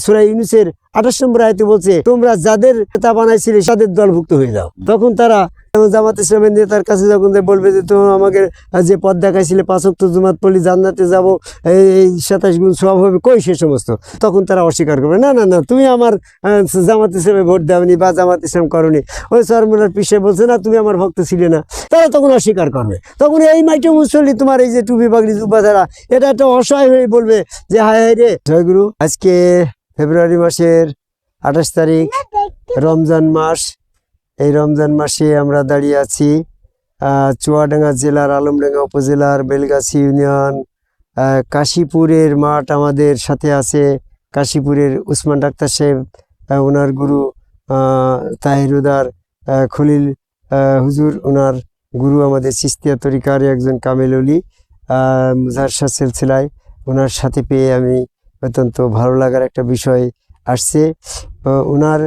সূরা ইউনূসের 28 নম্বর আয়াতে বলছে, তোমরা যাদের নেতা বানাইছিলে তাদের দলভুক্ত হয়ে যাও। তখন তারা জামাত ইসলামের নেতার কাছে যখন বলবে যে তোমরা আমাকে যে পথ দেখাইছিলে 5 ওয়াক্ত জামাত পড়লে জান্নাতে যাব, এই 27 গুণ সওয়াব হবে, কই সে সমস্ত, তখন তারা অস্বীকার করবে, না না না, তুমি আমার জামাত ইসলামে ভোট দাওনি বা জামাত ইসলাম করনি, ওই চরমুনার পিসে বলছে না তুমি আমার ভক্ত ছিলে না, তারা তখন অস্বীকার করবে। তখন এই মাইটে মুসল্লি তোমার এই যে টুপি পাগড়ি জুব্বা ধারা, এটা একটা অসহায় হয়ে বলবে যে হায় হায় রে। জয়গুরু, আজকে ফেব্রুয়ারি মাসের 28 তারিখ, রমজান মাস। এই রমজান মাসে আমরা দাঁড়িয়ে আছি চুয়াডাঙ্গা জেলার আলমডাঙ্গা উপজেলার বেলগাছি ইউনিয়ন কাশীপুরের মাঠ। আমাদের সাথে আছে কাশীপুরের উসমান ডাক্তার সাহেব, ওনার গুরু তাহিরুদার খলিল হুজুর, ওনার গুরু আমাদের চিস্তিয়া তরিকার একজন কামেল অলি মুজাহার সিলসিলায়। ওনার সাথে পেয়ে আমি অত্যন্ত ভালো লাগার একটা বিষয় আসছে। ওনার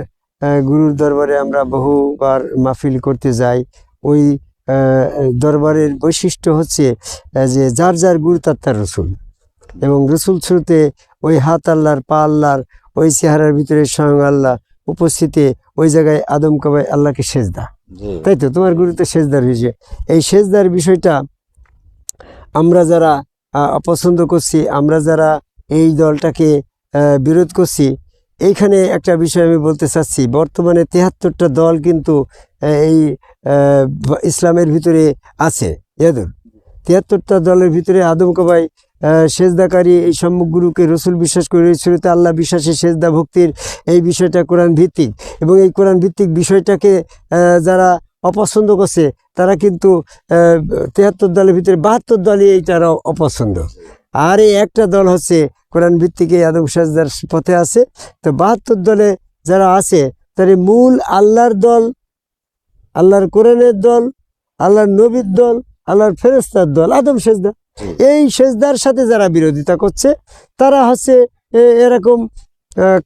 গুরুর দরবারে আমরা বহুবার মাহফিল করতে যাই। ওই দরবারের বৈশিষ্ট্য হচ্ছে যে যার যার গুরু তার রসুল, এবং রসুল শুরুতে ওই হাত আল্লাহর, পা আল্লাহর, ওই চেহারার ভিতরে স্বয়ং আল্লাহ উপস্থিতে, ওই জায়গায় আদম কাবায় আল্লাহকে সেজদা, তাই তো তোমার গুরু তো সেজদার হয়েছে। এই সেজদার বিষয়টা আমরা যারা অপছন্দ করছি, আমরা যারা এই দলটাকে বিরোধ করছি, এইখানে একটা বিষয় আমি বলতে চাচ্ছি। বর্তমানে 73টা দল কিন্তু এই ইসলামের ভিতরে আছে। 73টা দলের ভিতরে আদম কাবায় সেজদাকারী এই সম্মুখ গুরুকে রসুল বিশ্বাস করে শুরুতে আল্লাহ বিশ্বাসে সেজদা ভক্তির এই বিষয়টা কোরআন ভিত্তিক, এবং এই কোরআন ভিত্তিক বিষয়টাকে যারা অপছন্দ করছে তারা কিন্তু 73 দলের ভিতরে 72 দলই এইটারা অপছন্দ। আর এই একটা দল হচ্ছে কোরআন ভিত্তিক এই আদম সেজদার পথে আছে। তো 72 দলে যারা আছে তারা মূল আল্লাহর দল, আল্লাহর কোরআনের দল, আল্লাহর নবীর দল, আল্লাহর ফেরেশতার দল আদম সেজদা। এই সেজদার সাথে যারা বিরোধিতা করছে তারা হচ্ছে এরকম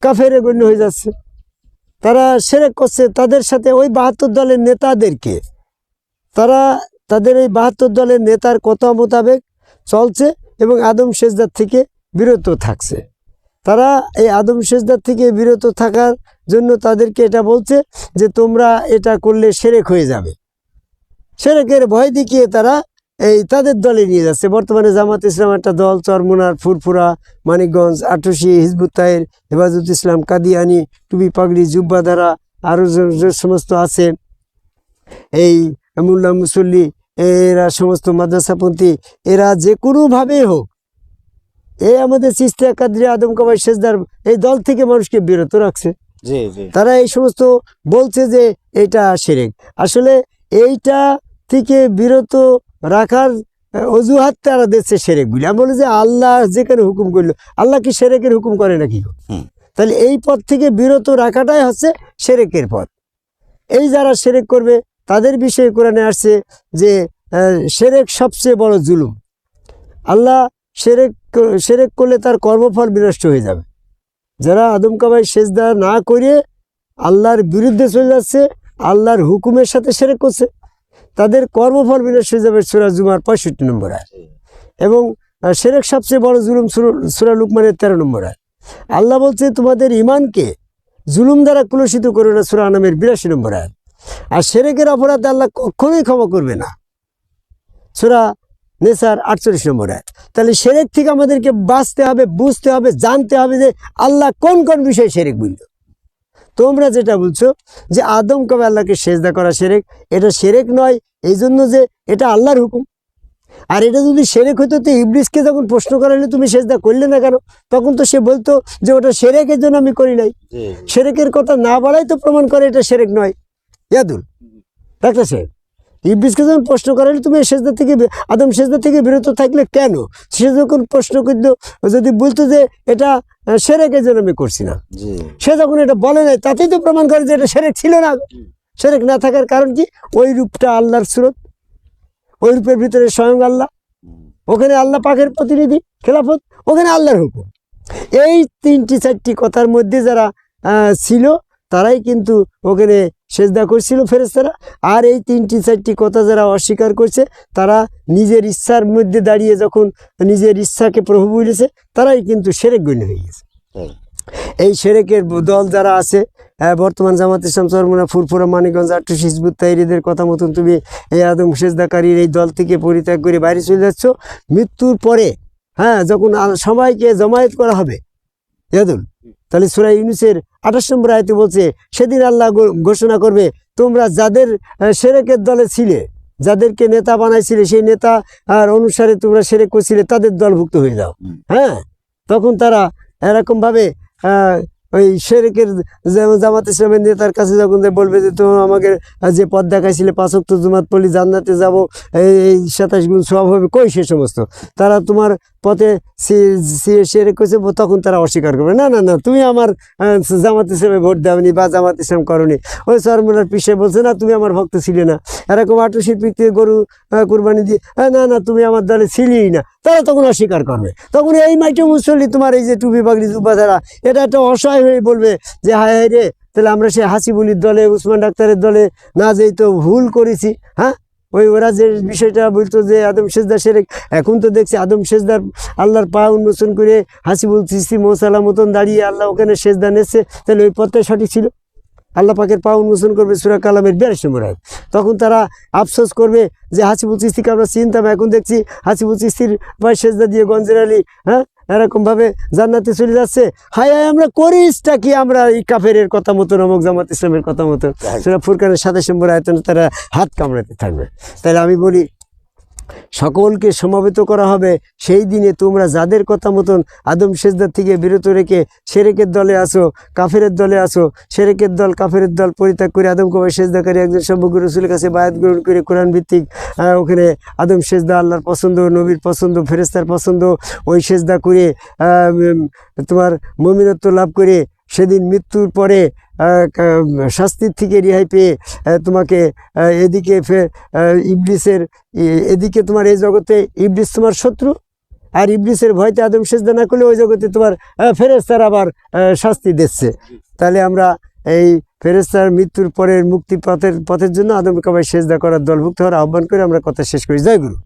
কাফেরে গণ্য হয়ে যাচ্ছে, তারা শিরক করছে। তাদের সাথে ওই 72 দলের নেতাদেরকে, তারা তাদের এই 72 দলের নেতার কথা মোতাবেক চলছে এবং আদম সেজদার থেকে বিরত থাকছে। তারা এই আদম সেজদার থেকে বিরত থাকার জন্য তাদেরকে এটা বলছে যে তোমরা এটা করলে শিরক হয়ে যাবে। শিরকের ভয় দেখিয়ে তারা এই তাদের দলে নিয়ে যাচ্ছে। বর্তমানে জামাত ইসলাম একটা দল, চরমুনার, ফুরফুরা, মানিকগঞ্জ, আটশি, হিজবুত তাহের, হেফাজত ইসলাম, কাদিয়ানি, টুপি পাগড়ি জুব্বা ধারা, আরও যে সমস্ত আছে এই মোল্লা মুসল্লি, এরা সমস্ত মাদ্রাসাপন্থী, এরা যে কোনোভাবেই হোক এই আমাদের চিস্তিয়া কাদরিয়া আদম কাবায় সেজদার এই দল থেকে মানুষকে বিরত রাখছে। তারা এই সমস্ত বলছে যে এটা শিরক। আসলে এইটা থেকে বিরত রাখার অজুহাত তারা দিচ্ছে শিরক বলে। আমি বলি যে আল্লাহ যেখানে হুকুম করলো, আল্লাহ কি শিরকের হুকুম করে নাকি? তাহলে এই পথ থেকে বিরত রাখাটাই হচ্ছে শিরকের পথ। এই যারা শিরক করবে তাদের বিষয়ে কোরআনে আসছে যে শিরক সবচেয়ে বড় জুলুম। আল্লাহ শিরক করলে তার কর্মফল বিনষ্ট হয়ে যাবে। যারা আদম কাবায় সেজদা না করে আল্লাহর বিরুদ্ধে চলে যাচ্ছে, আল্লাহর হুকুমের সাথে শিরক করছে, তাদের কর্মফল বিনষ্ট হয়ে যাবে। সূরা জুমার 65 নম্বর আয়াত। এবং শিরক সবচেয়ে বড় জুলুম সূরা লুকমানের 13 নম্বর আয়াত। আল্লাহ বলছে তোমাদের ঈমানকে জুলুম দ্বারা কলুষিত করো না, সূরা আনামের 82 নম্বর আয়াত। আর শিরকের অপরাধ আল্লাহ কখনোই ক্ষমা করবে না, সূরা নেসার 48 নম্বর আয়াত। তাহলে শিরক থেকে আমাদেরকে বাঁচতে হবে, বুঝতে হবে, জানতে হবে যে আল্লাহ কোন কোন বিষয়ে শিরক বলল। তোমরা যেটা বলছো যে আদম কবে আল্লাহকে সেজদা করা শিরক, এটা শিরক নয়, এই জন্য যে এটা আল্লাহর হুকুম। আর এটা যদি শিরক হইতো তো ইবলিসকে যখন প্রশ্ন করা হলে তুমি সেজদা করলে না কেন, তখন তো সে বলতো যে ওটা শিরকের জন্য আমি করি নাই। শিরকের কথা না বলাই তো প্রমাণ করে এটা শিরক নয়। ইয়াদুল ডাক্তার সাহেব, ইবলিসকে যখন প্রশ্ন করা হলে তুমি সেজদা থেকে আদম সেজদা থেকে বিরত থাকলে কেন, সে যখন প্রশ্ন করতো, যদি বলতো যে এটা শিরকের জন্য আমি করছি না, সে যখন এটা বলে নাই, তাতেই তো প্রমাণ করে যে এটা শিরক ছিল না। শিরক না থাকার কারণ কি? ওই রূপটা আল্লাহর সুরত, ওই রূপের ভিতরে স্বয়ং আল্লাহ, ওখানে আল্লাহ পাকের প্রতিনিধি, খেলাফত, ওখানে আল্লাহর হুকুম। এই 3-4টি কথার মধ্যে যারা ছিল তারাই কিন্তু ওখানে সেজদা করছিল ফেরেশতারা। আর এই 3-4টি কথা যারা অস্বীকার করছে, তারা নিজের ইচ্ছার মধ্যে দাঁড়িয়ে যখন নিজের ইচ্ছাকে প্রভু বলেছে, তারাই কিন্তু শিরক গণ্য হয়ে গেছে। এই সেরেকের দল যারা আছে, বর্তমান জামাত ইসলাম চরমোনা ফুরফুরা মানিকগঞ্জ আট্টুস হিজবুত তাহরীরদের কথা মতন তুমি এই আদম সেজদাকারীর এই দল থেকে পরিত্যাগ করে বাইরে চলে যাচ্ছ। মৃত্যুর পরে যখন সবাইকে জমায়েত করা হবে ইয়াদুল, তাহলে সূরা ইউনূসের 28 নম্বর আয়াতে বলছে সেদিন আল্লাহ ঘোষণা করবে তোমরা যাদের সেরেকের দলে ছিলে, যাদেরকে নেতা বানাইছিলে, সেই নেতা আর অনুসারে তোমরা সেরেক করছিলে, তাদের দলভুক্ত হয়ে যাও। তখন তারা এরকমভাবে ওই সেরেকের জামাত ইসলামের নেতার কাছে যখন বলবে যে তোমরা আমাকে যে পথ দেখাইছিলে 5 ওয়াক্ত জুমাত পড়লে জান্নাতে যাব, এই 27 গুণ সওয়াব হবে, কই সে সমস্ত? তারা তোমার পথে সেরেক করেছে, তখন তারা অস্বীকার করবে, না না না তুমি আমার জামাত ইসলামে ভোট দাওনি বা জামাত ইসলাম করনি। ওই চরমোনার পিসে বলছে না তুমি আমার ভক্ত ছিলে না, এরকম আটুশির পিঠে গরু কুরবানি দিয়ে না না তুমি আমার দলে ছিলিই না, তারা তখন অস্বীকার করবে। তখন এই মাইটে মুসল্লি তোমার এই যে টুপি বাগড়ি জুব্বা দ্বারা এটা একটা অসহায় হয়ে বলবে যে হায় হায় রে, তাহলে আমরা সে হাসিবুলির দলে উসমান ডাক্তারের দলে না যেই তো ভুল করেছি। ওরা যে বিষয়টা বলতো যে আদম সেজদা সেরেক, এখন তো দেখছি আদম সেজদার আল্লাহর পা উন্মোচন করে হাসিবুল চিস্তি মৌসালা মতন দাঁড়িয়ে আল্লাহ ওখানে সেজদা নিচ্ছে, তাহলে ওই পথটাই সঠিক ছিল। আল্লাহ পাকের পা উন্মোচন করবে সূরা কালামের 42 নম্বর আয়াত। তখন তারা আফসোস করবে যে হাসিবুল চিস্তিকে আমরা চিনতাম, এখন দেখছি হাসিবুল চিস্তির পায়ে সেজদা দিয়ে গঞ্জের আলী এরকমভাবে জান্নাতে চলে যাচ্ছে। হায় হায় আমরা করিসটা কি, আমরা এই কাফেরের কথা মতন অমুক জামাত ইসলামের কথা মতন সূরা ফুরকানের 27 নম্বর আয়াতে তারা হাত কামড়াতে থাকবে। তাহলে আমি বলি সকলকে সমবেত করা হবে সেই দিনে, তোমরা যাদের কথা মতন আদম সেজদার থেকে বিরত রেখে সেরেকের দলে আসো, কাফেরের দলে আসো, সেরেকের দল কাফেরের দল পরিত্যাগ করে আদম কবে সেজদাকারী একজন সম্পর্ক রসুলের কাছে বায়াত গ্রহণ করে কোরআন ভিত্তিক ওখানে আদম সেজদা আল্লাহর পছন্দ, নবীর পছন্দ, ফেরেস্তার পছন্দ, ওই সেজদা করে তোমার মুমিনত্ব লাভ করে সেদিন মৃত্যুর পরে শাস্তির থেকে রেহাই পেয়ে তোমাকে এদিকে ইবলিসের এদিকে তোমার এই জগতে ইবলিস তোমার শত্রু, আর ইবলিসের ভয়তে আদম সেজদা না করলে ওই জগতে তোমার ফেরেশতার আবার শাস্তি দিচ্ছে। তাহলে আমরা এই ফেরেশতার মৃত্যুর পরের মুক্তি পথের জন্য আদম কাবায় সেজদা করার দলভুক্ত হওয়ার আহ্বান করে আমরা কথা শেষ করি। জয় গুরু।